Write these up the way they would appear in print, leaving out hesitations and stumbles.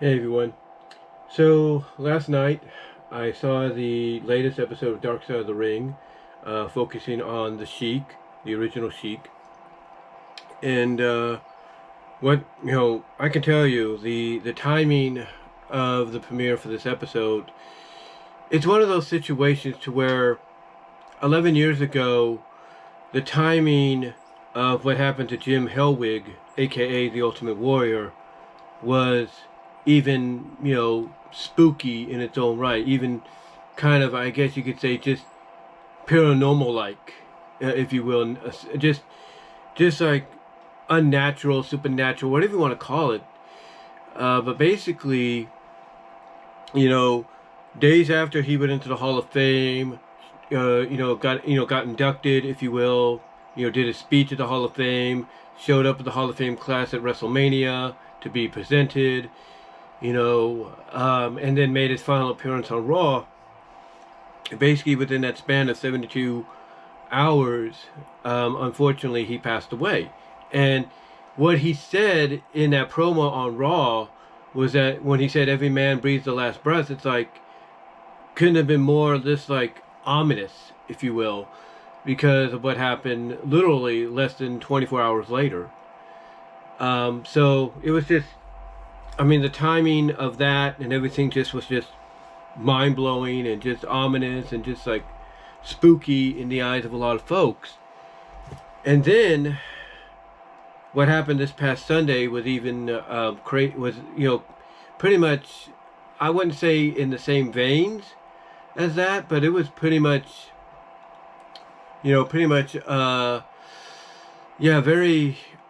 Hey everyone. So last night I saw the latest episode of Dark Side of the Ring, focusing on the Sheik, the original Sheik, and what I can tell you the timing of the premiere for this episode. It's one of those situations to where 11 years ago, the timing of what happened to Jim Hellwig, aka the Ultimate Warrior, was even, spooky in its own right. Even kind of, I guess you could say, just paranormal like, if you will. Just like unnatural, supernatural, whatever you want to call it. But basically, you know, days after he went into the Hall of Fame, got inducted, if you will, did a speech at the Hall of Fame, showed up at the Hall of Fame class at WrestleMania to be presented, and then made his final appearance on Raw. Basically, within that span of 72 hours, unfortunately, he passed away. And what he said in that promo on Raw was that when he said every man breathes the last breath, it's like, couldn't have been more just like ominous, if you will, because of what happened literally less than 24 hours later. So it was just, the timing of that and everything just was just mind blowing and just ominous and just like spooky in the eyes of a lot of folks. And then what happened this past Sunday was even pretty much, I wouldn't say in the same veins as that, but it was pretty much, very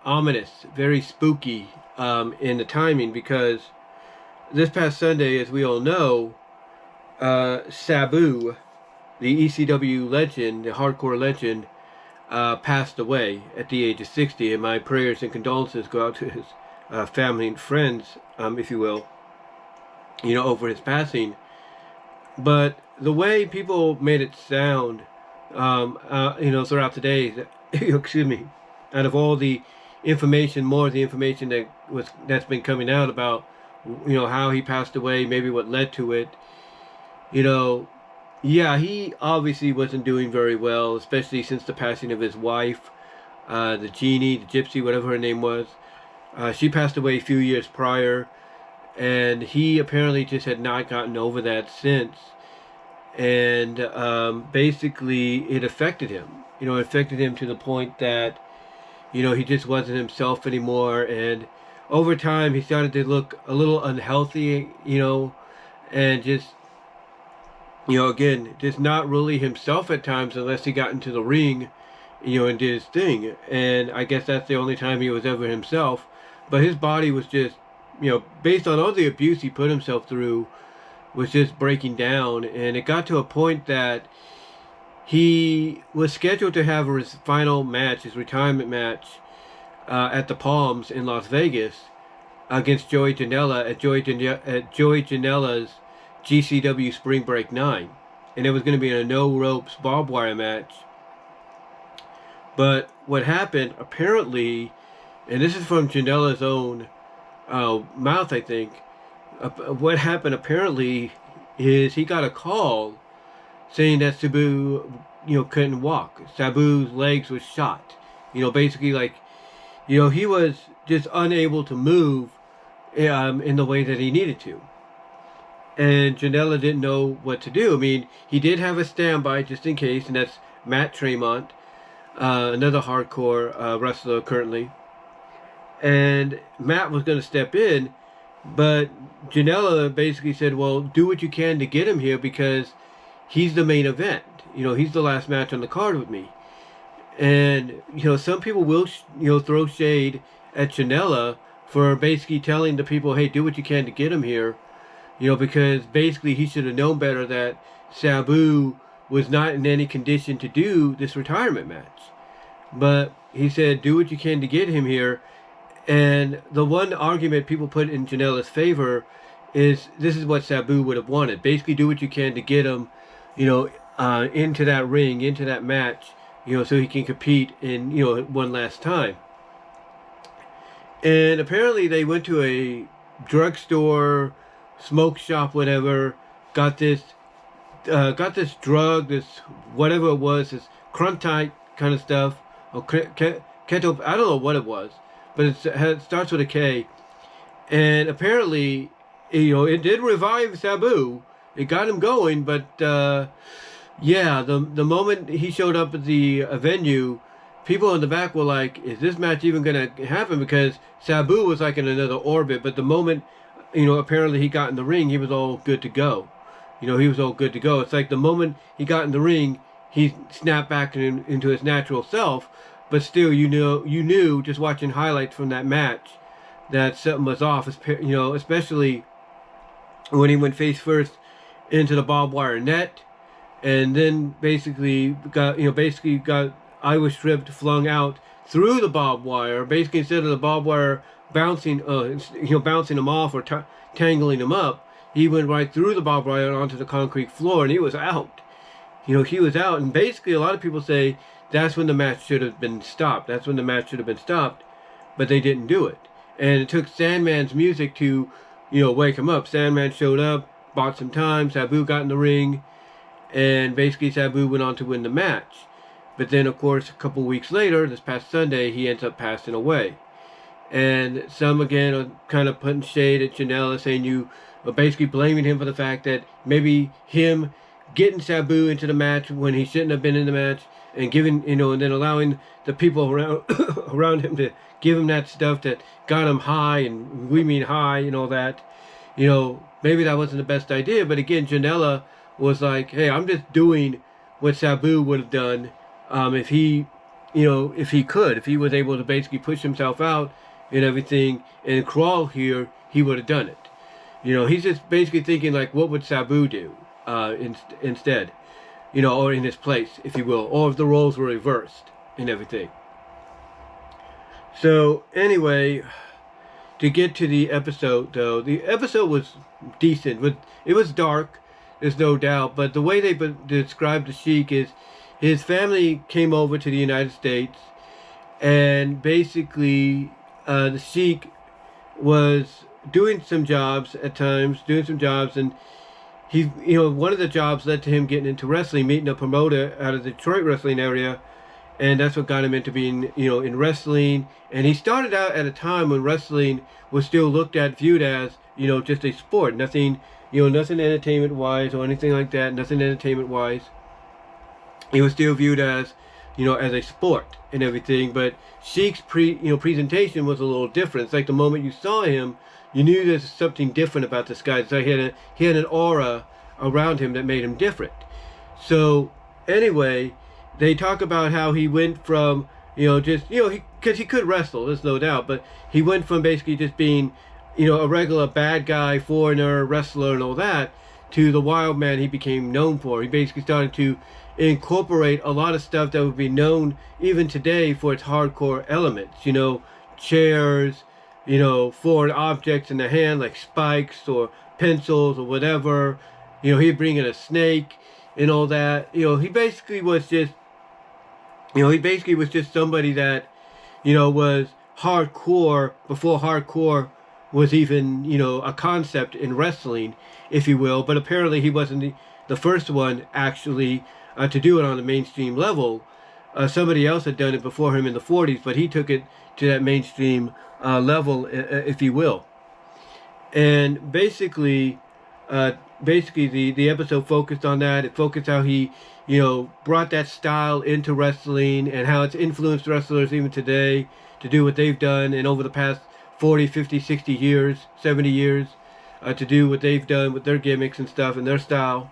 ominous, very spooky in the timing, because this past Sunday, as we all know, Sabu, the ECW legend, the hardcore legend, passed away at the age of 60, and my prayers and condolences go out to his family and friends, if you will, over his passing. But the way people made it sound, throughout the day, excuse me, out of all the information, more of the information that's been coming out about, how he passed away, maybe what led to it, yeah, he obviously wasn't doing very well, especially since the passing of his wife, the Genie, the Gypsy, whatever her name was. She passed away a few years prior, and he apparently just had not gotten over that since. And basically, it affected him. It affected him to the point that, he just wasn't himself anymore. And over time, he started to look a little unhealthy, and just, again, just not really himself at times unless he got into the ring, and did his thing. And I guess that's the only time he was ever himself. But his body was just, based on all the abuse he put himself through, was just breaking down. And it got to a point that he was scheduled to have his final match, his retirement match, at the Palms in Las Vegas against Joey Janela at Joey Janela's GCW Spring Break 9. And it was going to be a no ropes barbed wire match. But what happened, apparently, and this is from Janela's own mouth, I think, what happened apparently is he got a call saying that Sabu, couldn't walk. Sabu's legs was shot. Basically like, he was just unable to move in the way that he needed to. And Janela didn't know what to do. He did have a standby just in case, and that's Matt Tremont, another hardcore wrestler currently. And Matt was going to step in, but Janela basically said, well, do what you can to get him here because he's the main event. He's the last match on the card with me. And, some people will, throw shade at Janela for basically telling the people, hey, do what you can to get him here. Because basically he should have known better that Sabu was not in any condition to do this retirement match. But he said, do what you can to get him here. And the one argument people put in Janela's favor is this is what Sabu would have wanted. Basically, do what you can to get him, into that ring, into that match, so he can compete in, one last time. And apparently they went to a drugstore, smoke shop, whatever, got this drug, this whatever it was, this Cruntite kind of stuff, or keto, I don't know what it was, but it starts with a K, and apparently, it did revive Sabu. It got him going, but yeah, the moment he showed up at the venue, people in the back were like, "Is this match even gonna happen?" Because Sabu was like in another orbit, but the moment, apparently he got in the ring, he was all good to go. He was all good to go. It's like the moment he got in the ring, he snapped back into his natural self. But still, you knew just watching highlights from that match that something was off. Especially when he went face first into the barbed wire net, and then basically got Iowa stripped, flung out through the barbed wire. Basically, instead of the barbed wire bouncing him off or tangling him up, he went right through the barbed wire onto the concrete floor, and he was out. He was out, and basically a lot of people say that's when the match should have been stopped. That's when the match should have been stopped, but they didn't do it. And it took Sandman's music to, wake him up. Sandman showed up, bought some time, Sabu got in the ring, and basically Sabu went on to win the match. But then, of course, a couple weeks later, this past Sunday, he ends up passing away. And some, again, are kind of putting shade at Janela, saying you are basically blaming him for the fact that maybe him getting Sabu into the match when he shouldn't have been in the match, and giving, and then allowing the people around around him to give him that stuff that got him high, and we mean high, and all that. Maybe that wasn't the best idea. But again, Janela was like, hey, I'm just doing what Sabu would have done if he, if he was able to basically push himself out and everything and crawl here, he would have done it. He's just basically thinking like, what would Sabu do instead? Or in his place, if you will, or if the roles were reversed and everything. So anyway, to get to the episode, though, the episode was decent. It was dark, there's no doubt, but the way they described the Sheik is his family came over to the United States, and basically the Sheik was doing some jobs at times, and he, one of the jobs led to him getting into wrestling, meeting a promoter out of the Detroit wrestling area, and that's what got him into being, in wrestling. And he started out at a time when wrestling was still viewed as, just a sport, nothing entertainment-wise or anything like that, nothing entertainment-wise. It was still viewed as, as a sport and everything. But Sheik's presentation was a little different. It's like the moment you saw him, you knew there's something different about this guy. So he had an aura around him that made him different. So anyway, they talk about how he went from, because he could wrestle, there's no doubt, but he went from basically just being, a regular bad guy, foreigner, wrestler and all that, to the wild man he became known for. He basically started to incorporate a lot of stuff that would be known even today for its hardcore elements, chairs, foreign objects in the hand like spikes or pencils or whatever. He'd bring in a snake and all that. He basically was just somebody that, was hardcore before hardcore was even, a concept in wrestling, if you will. But apparently he wasn't the first one actually to do it on a mainstream level. Somebody else had done it before him in the 40s, but he took it to that mainstream level, if you will. And basically the episode focused on that. It focused how he, brought that style into wrestling and how it's influenced wrestlers even today to do what they've done, and over the past 40, 50, 60 years, 70 years, to do what they've done with their gimmicks and stuff and their style.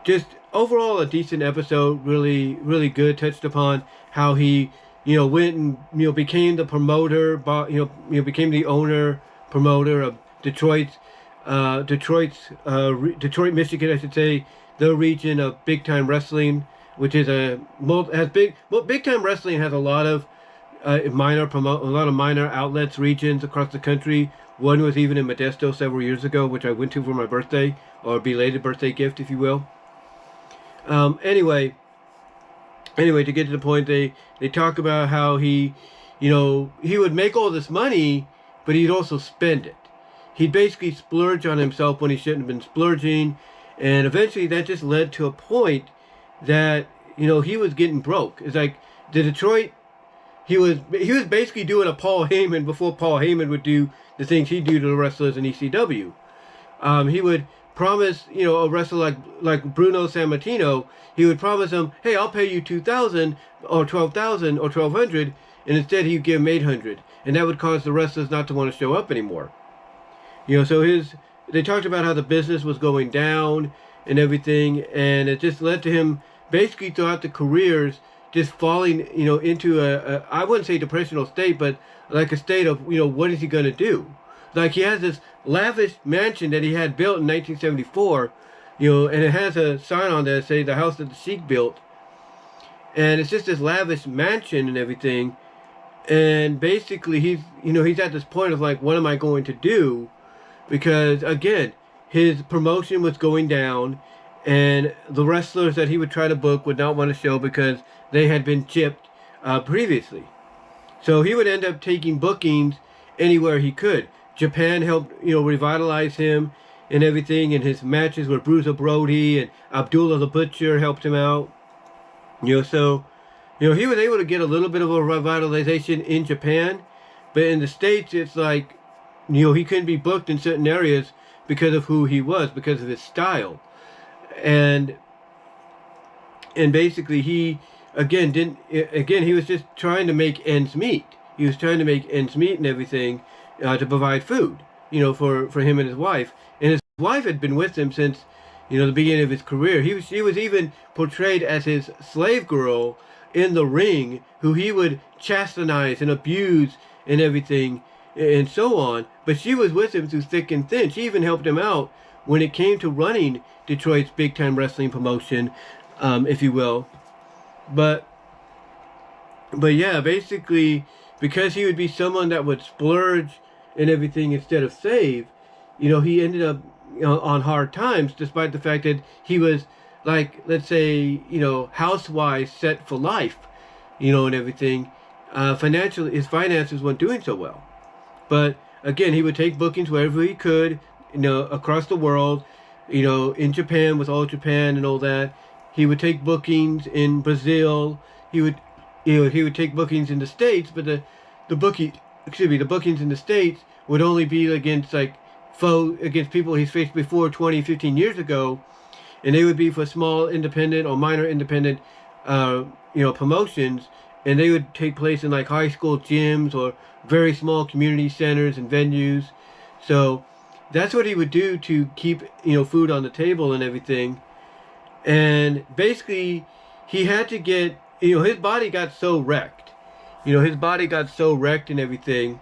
Just overall a decent episode, really, really good. Touched upon how he, went and, became the promoter, became the owner, promoter of Detroit, Michigan, I should say, the region of big time wrestling, which is big time wrestling has a lot of minor outlets, regions across the country. One was even in Modesto several years ago, which I went to for my birthday, or a belated birthday gift, if you will. Anyway, to get to the point, they talk about how he would make all this money, but he'd also spend it. he'd basically splurge on himself when he shouldn't have been splurging, and eventually that just led to a point that he was getting broke. It's like the Detroit. He was basically doing a Paul Heyman before Paul Heyman would do the things he'd do to the wrestlers in ECW. He would promise, a wrestler like Bruno Sammartino, he would promise him, hey, I'll pay you 2,000 or 12,000 or 1,200, and instead he'd give him 800, and that would cause the wrestlers not to want to show up anymore. So they talked about how the business was going down and everything, and it just led to him basically throughout the careers just falling, into I wouldn't say depressional state, but like a state of, what is he going to do? Like he has this lavish mansion that he had built in 1974, and it has a sign on there that says the house that the Sheik built. And it's just this lavish mansion and everything. And basically he's at this point of like, what am I going to do? Because again, his promotion was going down, and the wrestlers that he would try to book would not want to show because they had been chipped previously. So he would end up taking bookings anywhere he could. Japan helped, revitalize him and everything, and his matches with Bruiser Brody and Abdullah the Butcher helped him out. So, he was able to get a little bit of a revitalization in Japan, but in the States, it's like, he couldn't be booked in certain areas because of who he was, because of his style. And basically he he was just trying to make ends meet. He was trying to make ends meet and everything to provide food, for him and his wife. And his wife had been with him since, the beginning of his career. She was even portrayed as his slave girl in the ring, who he would chastise and abuse and everything and so on. But she was with him through thick and thin. She even helped him out when it came to running Detroit's big-time wrestling promotion, if you will. But yeah, basically, because he would be someone that would splurge and everything instead of save, he ended up on hard times, despite the fact that he was, like, let's say, house-wise set for life, and everything. Financially, his finances weren't doing so well. But again, he would take bookings wherever he could, across the world, in Japan with All Japan and all that. He would take bookings in Brazil. He would take bookings in the States, but the bookings in the States would only be against against people he's faced before 20, 15 years ago, and they would be for small independent or minor independent promotions, and they would take place in like high school gyms or very small community centers and venues. So that's what he would do to keep food on the table and everything. And basically he had to get, his body got so wrecked, and everything,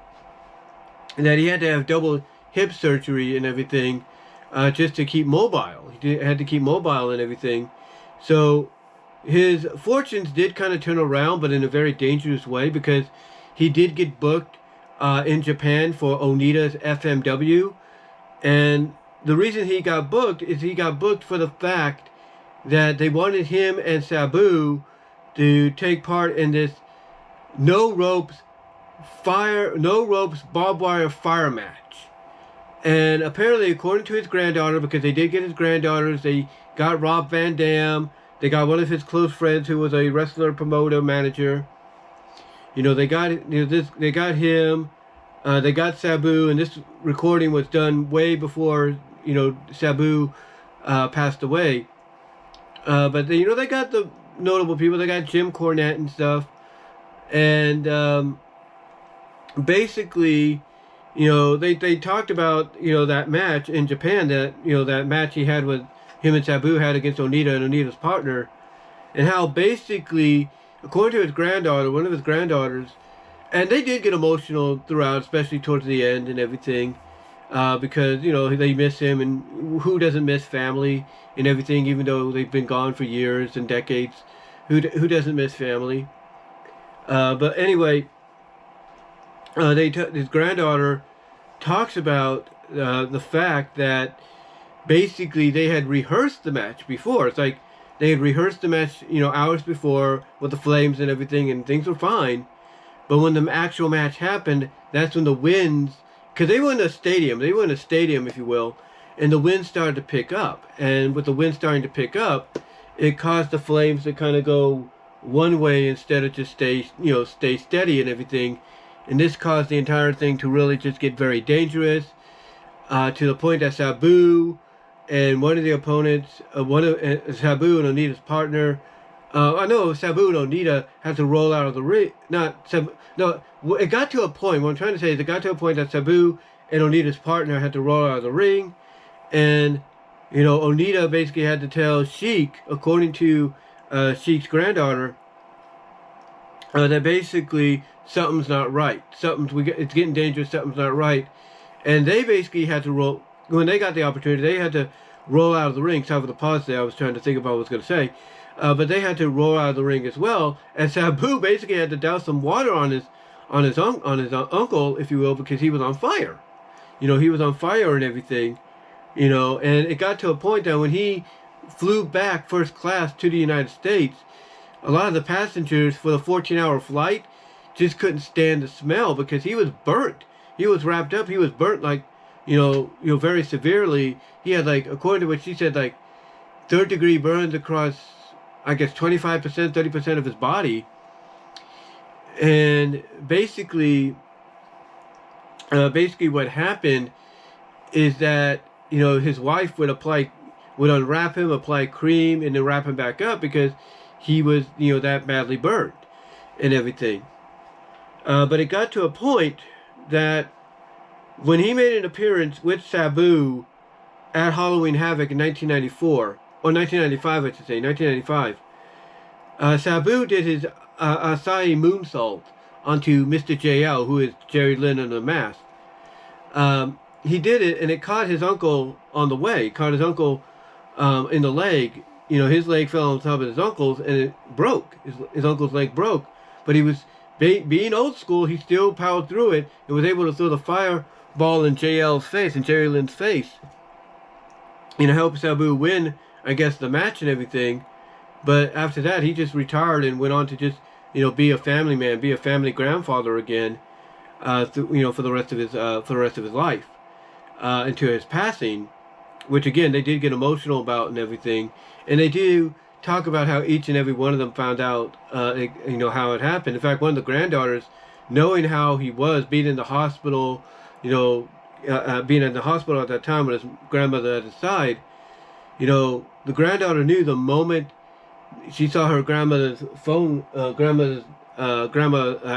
that he had to have double hip surgery and everything, just to keep mobile. He had to keep mobile and everything. So his fortunes did kind of turn around, but in a very dangerous way, because he did get booked in Japan for Onita's FMW. And the reason he got booked is he got booked for the fact that they wanted him and Sabu to take part in this no ropes barbed wire fire match. And apparently, according to his granddaughter, because they did get his granddaughters, they got Rob Van Dam, they got one of his close friends who was a wrestler, promoter, manager. They got they got him, they got Sabu, and this recording was done way before Sabu passed away. But they got the notable people. They got Jim Cornette and stuff, and basically, they talked about that match in Japan, that that match he had with him and Sabu had against Onita and Onita's partner, and how basically, according to his granddaughter, one of his granddaughters, and they did get emotional throughout, especially towards the end and everything, because they miss him, and who doesn't miss family and everything, even though they've been gone for years and decades. Who doesn't miss family? But anyway, his granddaughter talks about the fact that basically they had rehearsed the match before. It's like they had rehearsed the match, hours before with the flames and everything, and things were fine. But when the actual match happened, that's when the winds because they were in a stadium. They were in a stadium, if you will, and the wind started to pick up. And with the wind starting to pick up, it caused the flames to kind of go one way instead of just stay steady and everything. And this caused the entire thing to really just get very dangerous, to the point that Sabu and one of the opponents, Sabu and Onita's partner, I know Sabu and Onita had to roll out of the ring. Not Sabu. No, it got to a point. What I'm trying to say is it got to a point that Sabu and Onita's partner had to roll out of the ring, and Onita basically had to tell Sheik, according to Sheik's granddaughter, that basically something's not right. It's getting dangerous. Something's not right, and they basically had to roll. When they got the opportunity, they had to roll out of the ring. Sorry for the pause there. I was trying to think about what I was going to say. But they had to roll out of the ring as well, and Sabu basically had to douse some water on his uncle, if you will, because he was on fire. He was on fire and everything. And it got to a point that when he flew back first class to the United States, a lot of the passengers for the 14-hour flight just couldn't stand the smell because he was burnt. He was wrapped up. He was burnt like, very severely. He had, like, according to what she said, like third-degree burns across, I guess, 25%, 30% of his body. And basically what happened is that, his wife would unwrap him, apply cream, and then wrap him back up because he was, that badly burned and everything. But it got to a point that when he made an appearance with Sabu at Halloween Havoc in 1994, or 1995, I should say, 1995, Sabu did his Asai moonsault onto Mr. JL, who is Jerry Lynn in the mask. He did it, and it caught his uncle on the way. It caught his uncle in the leg. His leg fell on top of his uncle's, and it broke. His uncle's leg broke. But he was, being old school, he still powered through it and was able to throw the fireball in JL's face, in Jerry Lynn's face. Help Sabu win, I guess, the match and everything. But after that, he just retired and went on to just, be a family man, be a family grandfather again, for the rest of his life, until his passing, which again they did get emotional about and everything, and they do talk about how each and every one of them found out, how it happened. In fact, one of the granddaughters, knowing how he was, being in the hospital, being in the hospital at that time with his grandmother at his side, the granddaughter knew the moment she saw her grandmother's phone, I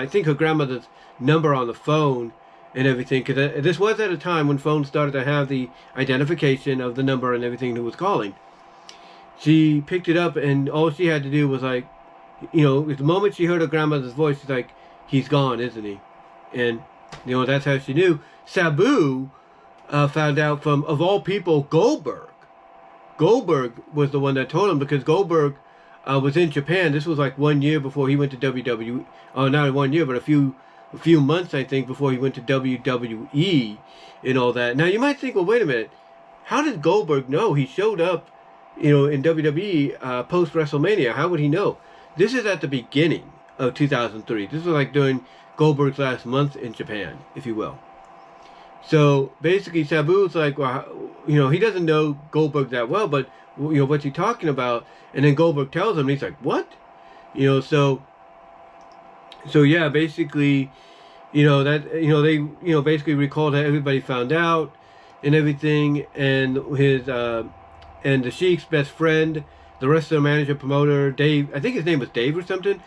think her grandmother's number on the phone and everything, because this was at a time when phones started to have the identification of the number and everything who was calling. She picked it up, and all she had to do was, like, the moment she heard her grandmother's voice, she's like, he's gone, isn't he? And, that's how she knew. Sabu found out from, of all people, Goldberg. Goldberg was the one that told him, because Goldberg was in Japan. This was like 1 year before he went to WWE. Not 1 year, but a few months, I think, before he went to WWE and all that. Now, you might think, well, wait a minute. How did Goldberg know? He showed up, in WWE post WrestleMania. How would he know? This is at the beginning of 2003. This was like during Goldberg's last month in Japan, if you will. So basically, Sabu's like, well, he doesn't know Goldberg that well, but what's he talking about? And then Goldberg tells him, and he's like, what? So yeah, basically, they basically recalled how everybody found out and everything, and his and the Sheik's best friend, the wrestler manager promoter Dave, I think his name was Dave or something,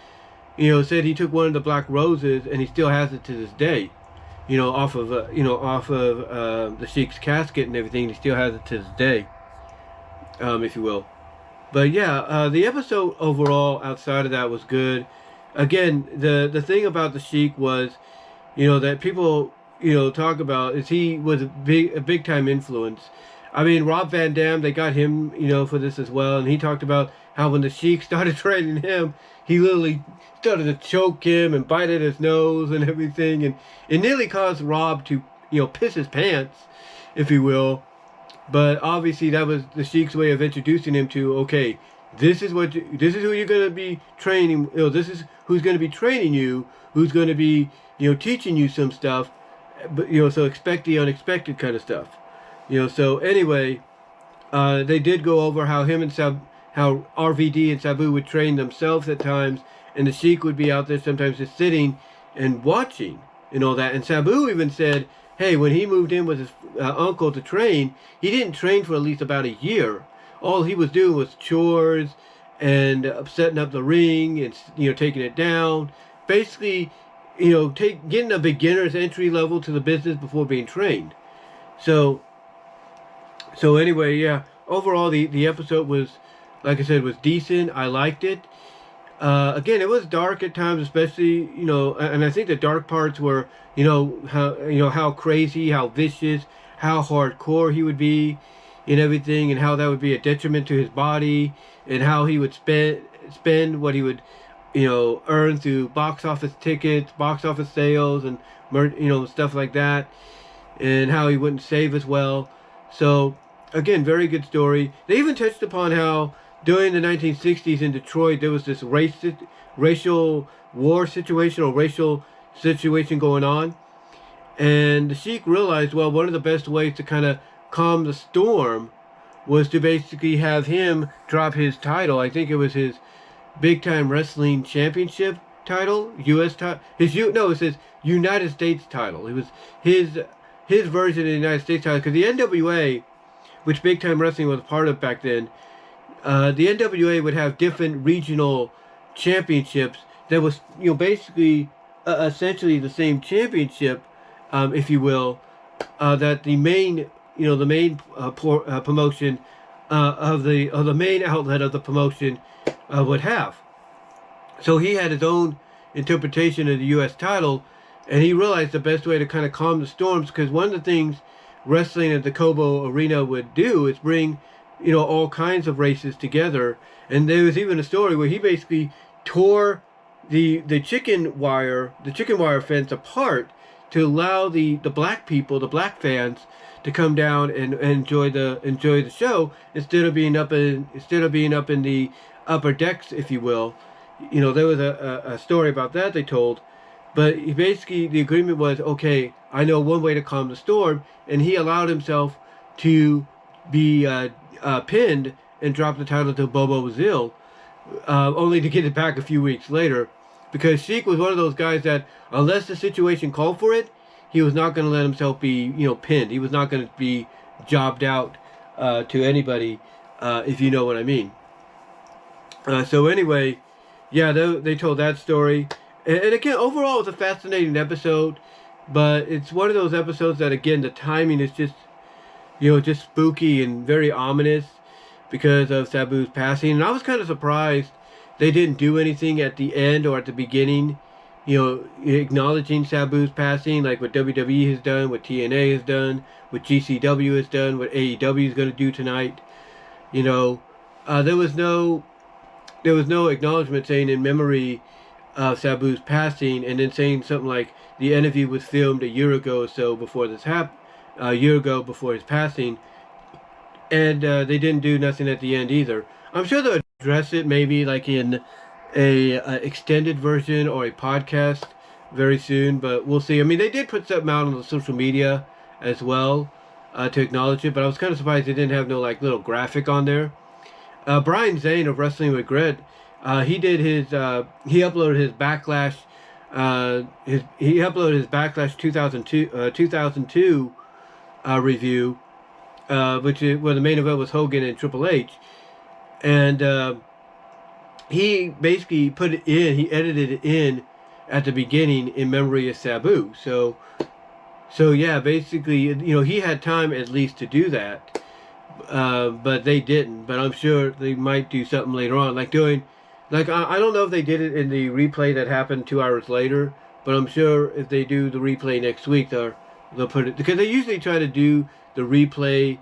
said he took one of the black roses and he still has it to this day, off of the Sheik's casket and everything. He still has it to this day, if you will. But yeah, the episode overall outside of that was good. Again, the thing about the Sheik was, that people, talk about is he was a big time influence. I mean, Rob Van Dam, they got him, for this as well, and he talked about how when the Sheik started training him, he literally started to choke him and bite at his nose and everything, and it nearly caused Rob to, piss his pants, if you will. But obviously that was the Sheik's way of introducing him to, okay, this is who you're going to be training, this is who's going to be training you, who's going to be, teaching you some stuff, but so expect the unexpected kind of stuff. So anyway, they did go over how how RVD and Sabu would train themselves at times, and the Sheik would be out there sometimes just sitting and watching and all that. And Sabu even said, hey, when he moved in with his uncle to train, he didn't train for at least about a year. All he was doing was chores and setting up the ring and taking it down. Basically, getting a beginner's entry level to the business before being trained. So anyway, yeah. Overall, the episode was, like I said, was decent. I liked it. Again, it was dark at times, especially and I think the dark parts were how crazy, how vicious, how hardcore he would be, and everything, and how that would be a detriment to his body, and how he would spend what he would earn through box office tickets, box office sales, and stuff like that, and how he wouldn't save as well. So again, very good story. They even touched upon how during the 1960s in Detroit there was this racial war situation or racial situation going on, and the Sheik realized, well, one of the best ways to kind of calm the storm was to basically have him drop his title. I think it was his Big Time Wrestling Championship title, U.S. title. It was his United States title. It was his version of the United States title, because the NWA, which Big Time Wrestling was a part of back then, the NWA would have different regional championships that was, basically essentially the same championship, if you will, that the main, promotion of the main outlet of the promotion would have. So he had his own interpretation of the U.S. title, and he realized the best way to kind of calm the storms, because one of the things wrestling at the Cobo Arena would do is bring, all kinds of races together. And there was even a story where he basically tore the chicken wire fence apart to allow the black people, the black fans, to come down and enjoy the show instead of being up in the upper decks, if you will. There was a story about that they told. But basically, the agreement was, okay, I know one way to calm the storm, and he allowed himself to be pinned and drop the title to Bobo Zil, only to get it back a few weeks later, because Sheik was one of those guys that, unless the situation called for it, he was not going to let himself be, pinned. He was not going to be jobbed out to anybody, if you know what I mean. So anyway, yeah, they told that story. And again, overall, it was a fascinating episode, but it's one of those episodes that, again, the timing is just, just spooky and very ominous because of Sabu's passing. And I was kind of surprised they didn't do anything at the end or at the beginning, acknowledging Sabu's passing, like what WWE has done, what TNA has done, what GCW has done, what AEW is going to do tonight. There was no acknowledgement saying in memory of Sabu's passing, and then saying something like the interview was filmed a year ago or so before this happened, a year ago before his passing, and they didn't do nothing at the end either. I'm sure they'll address it maybe like in a extended version or a podcast very soon, but we'll see. I mean, they did put something out on the social media as well to acknowledge it, but I was kind of surprised they didn't have no like little graphic on there. Brian Zane of Wrestling with Grit, he did his he uploaded his Backlash he uploaded his Backlash 2002 review, where the main event was Hogan and Triple H, and he basically put it in, he edited it in at the beginning in memory of Sabu. So yeah, basically, he had time at least to do that, but they didn't. But I'm sure they might do something later on, like I don't know if they did it in the replay that happened 2 hours later, but I'm sure if they do the replay next week, they'll put it, because they usually try to do the replay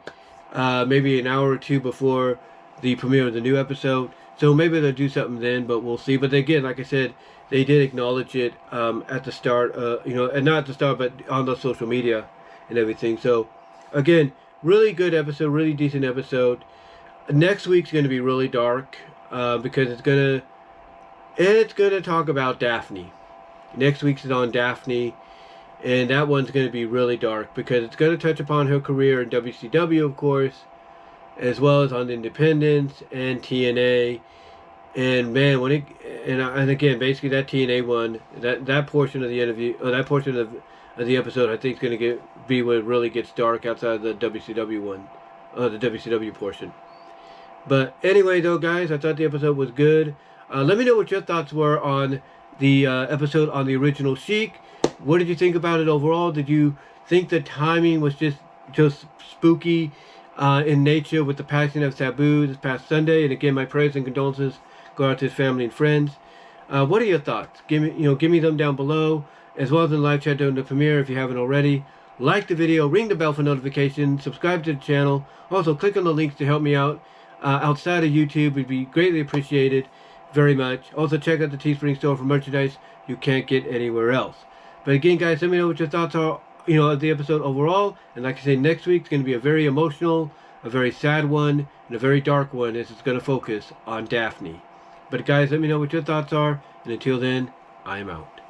maybe an hour or two before the premiere of the new episode. So maybe they'll do something then, but we'll see. But again, like I said, they did acknowledge it at the start, and not at the start, but on the social media and everything. So again, really good episode, really decent episode. Next week's going to be really dark. Because it's gonna talk about Daphne. Next week's is on Daphne, and that one's going to be really dark because it's going to touch upon her career in WCW, of course, as well as on Independence and TNA. And man, when it and again, basically that TNA one, that portion of the interview, or that portion of the episode, I think is going to be where it really gets dark outside of the WCW one, the WCW portion. But anyway, though, guys, I thought the episode was good. Let me know what your thoughts were on the episode on the original Sheik. What did you think about it overall? Did you think the timing was just spooky in nature with the passing of Sabu this past Sunday? And again, my prayers and condolences go out to his family and friends. What are your thoughts? Give me them down below, as well as in the live chat during the premiere if you haven't already. Like the video, ring the bell for notifications, subscribe to the channel. Also, click on the links to help me out outside of YouTube. Would be greatly appreciated, very much. Also, check out the Teespring store for merchandise you can't get anywhere else. But again, guys, let me know what your thoughts are, of the episode overall. And like I say, next week's going to be a very emotional, a very sad one, and a very dark one, as it's going to focus on Daphne. But guys, let me know what your thoughts are. And until then, I am out.